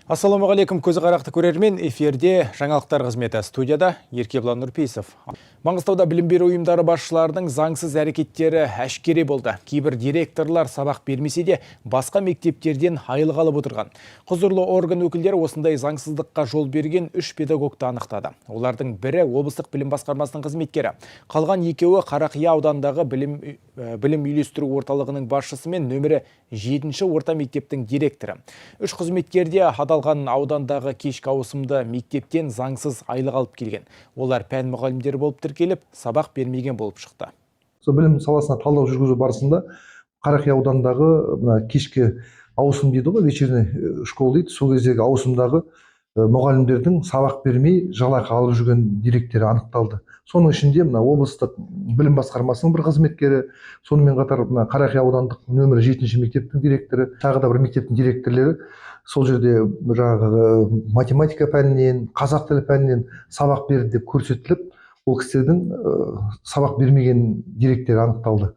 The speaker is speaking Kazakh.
Ассалаумағалейкум, көзі қарақты көрермен, эфирде жаңалықтар қызметі, студияда Еркебұлан Нұрпейісов. Маңғыстауда білім беру ұйымдары басшыларының заңсыз әрекеттері әшкере болды. Кейбір директорлар сабақ бермесе де басқа мектептерден айлық алып отырған. Құзырлы орган өкілдері осындай заңсыздыққа жол берген 3 педагогты анықтады. Олардың бірі облыстық білім басқармасының қызметкері. Қалған екеуі Қарақия аудандағы білім үйлестіру орталығының басшысы мен нөмірі 7-ші орта мектептің директоры. 3 қызметкерде адалған аудандағы кешкі ауысымды мектептен заңсыз айлық алып келген. Олар пән мұғалімдері болып тіркеліп, сабақ бермеген болып шықты. Білім саласына талдау жүргізу барысында Қарақия аудандағы кешкі ауысым дейді ғой, вечерний школа дейді. Сол кездегі ауысымдағы мұғалімдердің сабақ бермей жалақы алып жүрген директері анықталды. Соның ішінде облыстық білім басқармасының бір қызметкері, сонымен қатар Қарақия аудандық нөмірі 7-ші мектептің директоры, тағы да бір мектептің директорлары сол жерде жаңағы математика пәнінен, қазақ тілі пәнінен сабақ берді деп көрсетіліп, ол кісілердің сабақ бермеген директері анықталды.